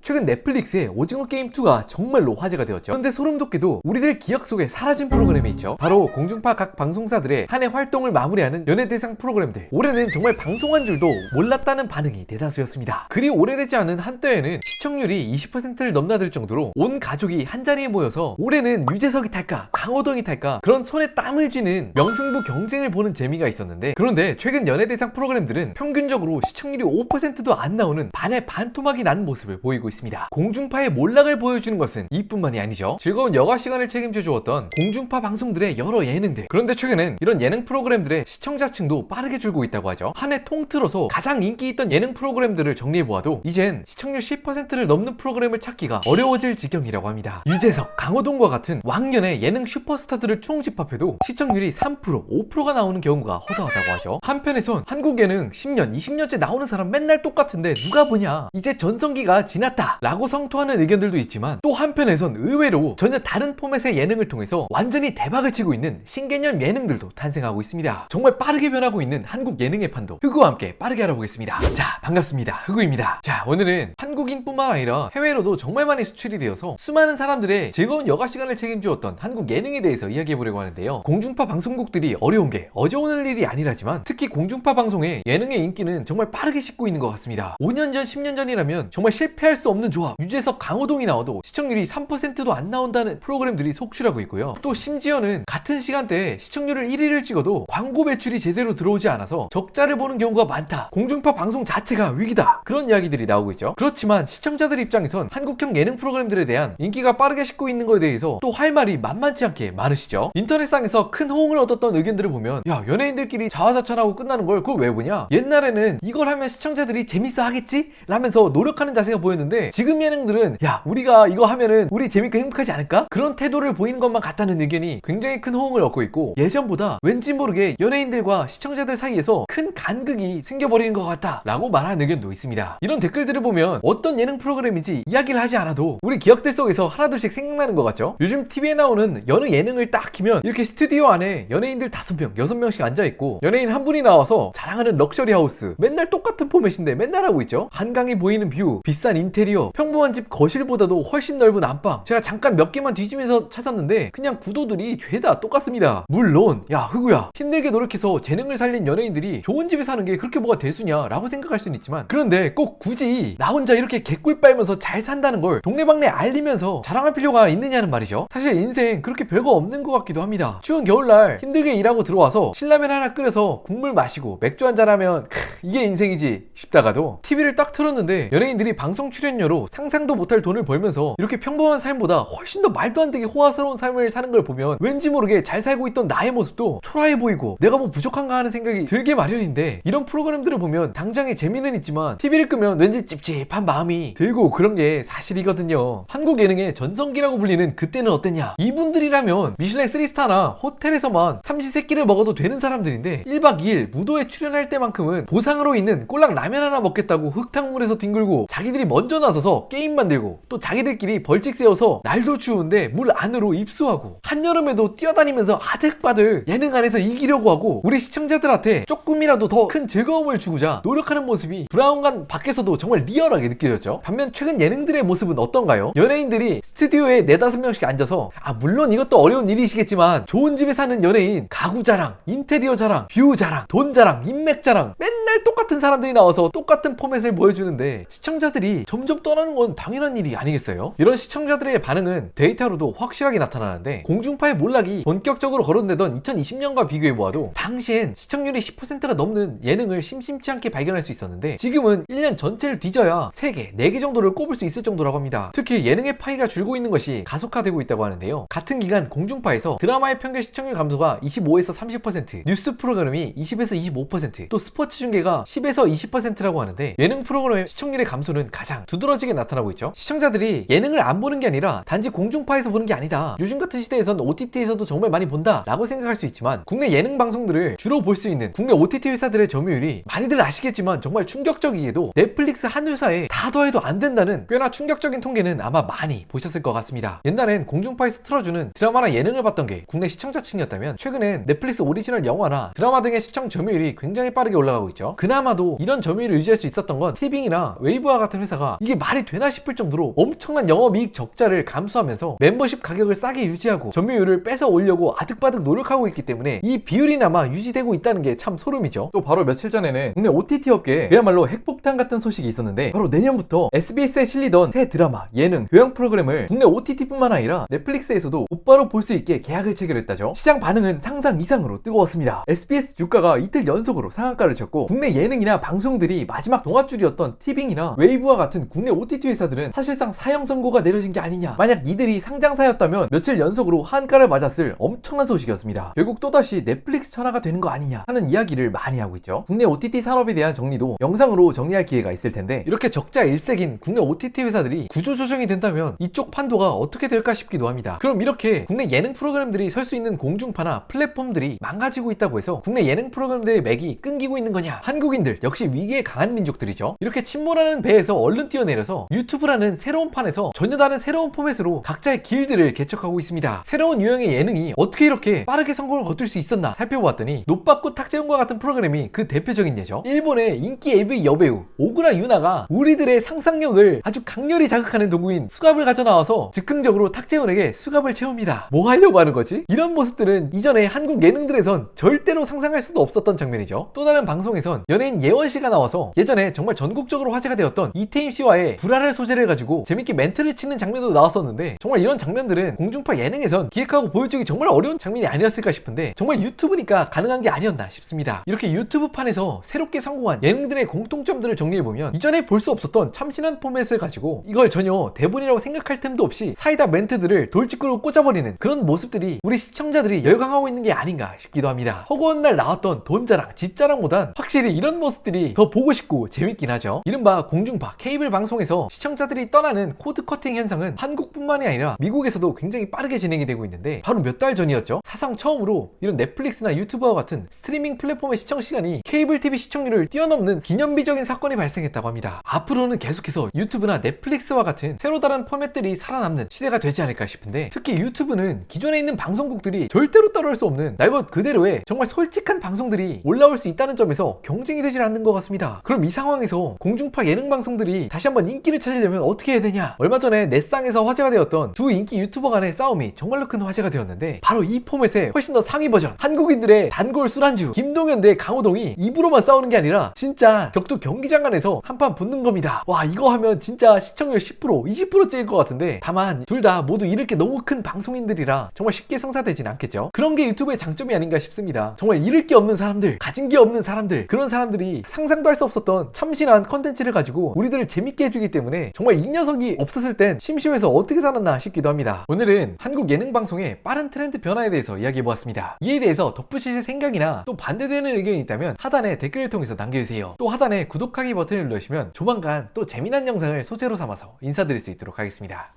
최근 넷플릭스의 오징어 게임 2가 정말로 화제가 되었죠. 그런데 소름돋게도 우리들 기억 속에 사라진 프로그램이 있죠. 바로 공중파 각 방송사들의 한 해 활동을 마무리하는 연예대상 프로그램들. 올해는 정말 방송한 줄도 몰랐다는 반응이 대다수였습니다. 그리 오래되지 않은 한때에는 시청률이 20%를 넘나들 정도로 온 가족이 한자리에 모여서 올해는 유재석이 탈까 강호동이 탈까 그런 손에 땀을 쥐는 명승부 경쟁을 보는 재미가 있었는데, 그런데 최근 연예대상 프로그램들은 평균적으로 시청률이 5%도 안 나오는 반의 반토막이 난 모습을 보이고 있습니다. 공중파의 몰락을 보여주는 것은 이뿐만이 아니죠. 즐거운 여가 시간을 책임져 주었던 공중파 방송들의 여러 예능들. 그런데 최근엔 이런 예능 프로그램들의 시청자층도 빠르게 줄고 있다고 하죠. 한 해 통틀어서 가장 인기 있던 예능 프로그램들을 정리해보아도 이젠 시청률 10%를 넘는 프로그램을 찾기가 어려워질 지경이라고 합니다. 유재석, 강호동과 같은 왕년의 예능 슈퍼스타들을 총집합해도 시청률이 3%, 5%가 나오는 경우가 허다하다고 하죠. 한편에선 한국 예능 10년, 20년째 나오는 사람 맨날 똑같은데 누가 보냐, 이제 전성기가 지났다 라고 성토하는 의견들도 있지만, 또 한편에선 의외로 전혀 다른 포맷의 예능을 통해서 완전히 대박을 치고 있는 신개념 예능들도 탄생하고 있습니다. 정말 빠르게 변하고 있는 한국 예능의 판도 흑우와 함께 빠르게 알아보겠습니다. 자, 반갑습니다. 흑우입니다. 자, 오늘은 한국인뿐만 아니라 해외로도 정말 많이 수출이 되어서 수많은 사람들의 즐거운 여가 시간을 책임주었던 한국 예능에 대해서 이야기해보려고 하는데요. 공중파 방송국들이 어려운 게 어제 오늘 일이 아니라지만 특히 공중파 방송의 예능의 인기는 정말 빠르게 식고 있는 것 같습니다. 5년 전, 10년 전이라면 정말 실패할 수 없는 조합, 유재석, 강호동이 나와도 시청률이 3%도 안 나온다는 프로그램들이 속출하고 있고요. 또 심지어는 같은 시간대에 시청률을 1위를 찍어도 광고 매출이 제대로 들어오지 않아서 적자를 보는 경우가 많다. 공중파 방송 자체가 위기다. 그런 이야기들이 나오고 있죠. 그렇지만 시청자들 입장에선 한국형 예능 프로그램들에 대한 인기가 빠르게 식고 있는 것에 대해서 또 할 말이 만만치 않게 많으시죠. 인터넷상에서 큰 호응을 얻었던 의견들을 보면, 야, 연예인들끼리 자화자찬하고 끝나는 걸 그걸 왜 보냐? 옛날에는 이걸 하면 시청자들이 재밌어 하겠지? 라면서 노력하는 자세가 보였는데, 지금 예능들은 야, 우리가 이거 하면은 우리 재밌고 행복하지 않을까? 그런 태도를 보이는 것만 같다는 의견이 굉장히 큰 호응을 얻고 있고, 예전보다 왠지 모르게 연예인들과 시청자들 사이에서 큰 간극이 생겨버리는 것 같다 라고 말하는 의견도 있습니다. 이런 댓글들을 보면 어떤 예능 프로그램인지 이야기를 하지 않아도 우리 기억들 속에서 하나둘씩 생각나는 것 같죠? 요즘 TV에 나오는 여느 예능을 딱 키면 이렇게 스튜디오 안에 연예인들 5명, 6명씩 앉아있고 연예인 한 분이 나와서 자랑하는 럭셔리 하우스, 맨날 똑같은 포맷인데 맨날 하고 있죠? 한강이 보이는 뷰, 비싼 인테리어, 평범한 집 거실보다도 훨씬 넓은 안방. 제가 잠깐 몇 개만 뒤지면서 찾았는데 그냥 구도들이 죄다 똑같습니다. 물론 야, 흑우야, 힘들게 노력해서 재능을 살린 연예인들이 좋은 집에 사는 게 그렇게 뭐가 대수냐 라고 생각할 수는 있지만, 그런데 꼭 굳이 나 혼자 이렇게 개꿀 빨면서 잘 산다는 걸 동네방네 알리면서 자랑할 필요가 있느냐는 말이죠. 사실 인생 그렇게 별거 없는 것 같기도 합니다. 추운 겨울날 힘들게 일하고 들어와서 신라면 하나 끓여서 국물 마시고 맥주 한잔 하면 이게 인생이지 싶다가도 TV를 딱 틀었는데 연예인들이 방송 출연료로 상상도 못할 돈을 벌면서 이렇게 평범한 삶보다 훨씬 더 말도 안 되게 호화스러운 삶을 사는 걸 보면 왠지 모르게 잘 살고 있던 나의 모습도 초라해 보이고 내가 뭐 부족한가 하는 생각이 들게 마련인데, 이런 프로그램들을 보면 당장의 재미는 있지만 TV를 끄면 왠지 찝찝한 마음이 들고 그런 게 사실이거든요. 한국 예능의 전성기라고 불리는 그때는 어땠냐? 이분들이라면 미슐랭 3스타나 호텔에서만 삼시세끼를 먹어도 되는 사람들인데 1박 2일 무도에 출연할 때만큼은 보상으로 있는 꼴랑 라면 하나 먹겠다고 흙탕물에서 뒹굴고 자기들이 먼저 나서서 게임 만들고, 또 자기들끼리 벌칙 세워서 날도 추운데 물 안으로 입수하고, 한여름에도 뛰어다니면서 아득바득 예능 안에서 이기려고 하고 우리 시청자들한테 조금이라도 더 큰 즐거움을 주고자 노력하는 모습이 브라운관 밖에서도 정말 리얼하게 느껴졌죠. 반면 최근 예능들의 모습은 어떤가요? 연예인들이 스튜디오에 4-5명씩 앉아서, 물론 이것도 어려운 일이시겠지만 좋은 집에 사는 연예인 가구 자랑, 인테리어 자랑, 뷰 자랑, 돈 자랑, 인맥 자랑, 맨날 똑같은 사람들이 나와서 똑같은 포맷을 보여주는데 시청자들이 점점 떠나는 건 당연한 일이 아니겠어요? 이런 시청자들의 반응은 데이터로도 확실하게 나타나는데, 공중파의 몰락이 본격적으로 거론되던 2020년과 비교해보아도 당시엔 시청률이 10%가 넘는 예능을 심심치 않게 발견할 수 있었는데, 지금은 1년 전체를 뒤져야 3개, 4개 정도를 꼽을 수 있을 정도라고 합니다. 특히 예능의 파이가 줄고 있는 것이 가속화되고 있다고 하는데요. 같은 기간 공중파에서 드라마의 평균 시청률 감소가 25에서 30%, 뉴스 프로그램이 20에서 25%, 또 스포츠 중계가 10에서 20%라고 하는데, 예능 프로그램의 시청률의 감소는 가장 두드러지게 나타나고 있죠. 시청자들이 예능을 안 보는 게 아니라 단지 공중파에서 보는 게 아니다, 요즘 같은 시대에선 OTT에서도 정말 많이 본다 라고 생각할 수 있지만, 국내 예능 방송들을 주로 볼 수 있는 국내 OTT 회사들의 점유율이 많이들 아시겠지만 정말 충격적이게도 넷플릭스 한 회사에 다 더해도 안 된다는 꽤나 충격적인 통계는 아마 많이 보셨을 것 같습니다. 옛날엔 공중파에서 틀어주는 드라마나 예능을 봤던 게 국내 시청자층이었다면, 최근엔 넷플릭스 오리지널 영화나 드라마 등의 시청 점유율이 굉장히 빠르게 올라가고 있죠. 그나마도 이런 점유율을 유지할 수 있었던 건 티빙이나 웨이브와 같은 회사가 이게 말이 되나 싶을 정도로 엄청난 영업이익 적자를 감수하면서 멤버십 가격을 싸게 유지하고 점유율을 뺏어 오려고 아득바득 노력하고 있기 때문에 이 비율이나마 유지되고 있다는 게 참 소름이죠. 또 바로 며칠 전에는 국내 OTT 업계에 그야말로 핵폭탄 같은 소식이 있었는데, 바로 내년부터 SBS에 실리던 새 드라마, 예능, 교양 프로그램을 국내 OTT뿐만 아니라 넷플릭스에서도 곧바로 볼 수 있게 계약을 체결했다죠. 시장 반응은 상상 이상으로 뜨거웠습니다. SBS 주가가 이틀 연속으로 상한가를 쳤고, 국내 예능이나 방송들이 마지막 동아줄이었던 티빙이나 웨이브와 같은 국내 OTT 회사들은 사실상 사형 선고가 내려진 게 아니냐, 만약 이들이 상장사였다면 며칠 연속으로 한가를 맞았을 엄청난 소식이었습니다. 결국 또다시 넷플릭스 천하가 되는 거 아니냐 하는 이야기를 많이 하고 있죠. 국내 OTT 산업에 대한 정리도 영상으로 정리할 기회가 있을 텐데, 이렇게 적자 일색인 국내 OTT 회사들이 구조조정이 된다면 이쪽 판도가 어떻게 될까 싶기도 합니다. 그럼 이렇게 국내 예능 프로그램들이 설 수 있는 공중파나 플랫폼들이 망가지고 있다고 해서 국내 예능 프로그램들의 맥이 끊기고 있는 거냐? 한국인들 역시 위기에 강한 민족들이죠. 이렇게 침몰하는 배에서 얼른 뛰어내려서 유튜브라는 새로운 판에서 전혀 다른 새로운 포맷으로 각자의 길들을 개척하고 있습니다. 새로운 유형의 예능이 어떻게 이렇게 빠르게 성공을 거둘 수 있었나 살펴보았더니 노빠꾸 탁재훈과 같은 프로그램이 그 대표적인 예죠. 일본의 인기 AV 여배우 오구라 유나가 우리들의 상상력을 아주 강렬히 자극하는 도구인 수갑을 가져 나와서 즉흥적으로 탁재훈에게 수갑을 채웁니다. 뭐 하려고 하는 거지? 이런 모습들은 이전에 한국 예능들에선 절대로 상상할 수도 없었던 장면이죠. 또 다른 방송에선 연예인 예원씨가 나와서 예전에 정말 전국적으로 화제가 되었던 이태임씨와의 불화를 소재를 가지고 재밌게 멘트를 치는 장면도 나왔었는데, 정말 이런 장면들은 공중파 예능에선 기획하고 보여주기 정말 어려운 장면이 아니었을까 싶은데 정말 유튜브니까 가능한 게 아니었나 싶습니다. 이렇게 유튜브판에서 새롭게 성공한 예능들의 공통점들을 정리해보면 이전에 볼 수 없었던 참신한 포맷을 가지고 이걸 전혀 대본이라고 생각할 틈도 없이 사이다 멘트들을 돌직구로 꽂아버리는 그런 모습들이 우리 시청자들이 열광하고 있는 게 아닌가 싶기도 합니다. 허구한 날 나왔던 돈자랑 집자랑보단 확실히 이런 모습들이 더 보고 싶고 재밌긴 하죠. 이른바 공중파 케이블 방송에서 시청자들이 떠나는 코드 커팅 현상은 한국뿐만이 아니라 미국에서도 굉장히 빠르게 진행이 되고 있는데, 바로 몇 달 전이었죠. 사상 처음으로 이런 넷플릭스나 유튜브와 같은 스트리밍 플랫폼의 시청 시간이 케이블 TV 시청률을 뛰어넘는 기념비적인 사건이 발생했다고 합니다. 앞으로는 계속해서 유튜브나 넷플릭스와 같은 새로 다른 포맷들이 살아남는 시대가 되지 않을까 싶은데, 특히 유튜브는 기존에 있는 방송국들이 절대로 따라올 수 없는 날 것 그대로의 정말 솔직한 방송들이 올라올 수 있다는 점에서 경쟁이 되질 않는 것 같습니다. 그럼 이 상황에서 공중파 예능 방송들이 다시 한번 인기를 찾으려면 어떻게 해야 되냐? 얼마 전에 넷상에서 화제가 되었던 두 인기 유튜버 간의 싸움이 정말로 큰 화제가 되었는데, 바로 이 포맷의 훨씬 더 상위 버전, 한국인들의 단골 술안주 김동현 대 강호동이 입으로만 싸우는 게 아니라 진짜 격투 경기장 안에서 한판 붙는 겁니다. 와, 이거 하면 진짜 시청률 10% 20% 찔 것 같은데, 다만 둘 다 모두 잃을 게 너무 큰 방송인들이라 정말 쉽게 성사되진 않겠죠. 그런 게 유튜브의 장점이 아닌가 싶습니다. 정말 잃을 게 없는 사람들, 가진 게 없는 사람들, 그런 사람들이 상상도 할 수 없었던 참신한 컨텐츠를 가지고 우리들을 재밌게 해주기 때문에 정말 이 녀석이 없었을 땐 심심해서 어떻게 살았나 싶기도 합니다. 오늘은 한국 예능 방송의 빠른 트렌드 변화에 대해서 이야기해보았습니다. 이에 대해서 덧붙이실 생각이나 또 반대되는 의견이 있다면 하단에 댓글을 통해서 남겨주세요. 또 하단에 구독하기 버튼을 누르시면 조만간 또 재미난 영상을 소재로 삼아서 인사드릴 수 있도록 하겠습니다.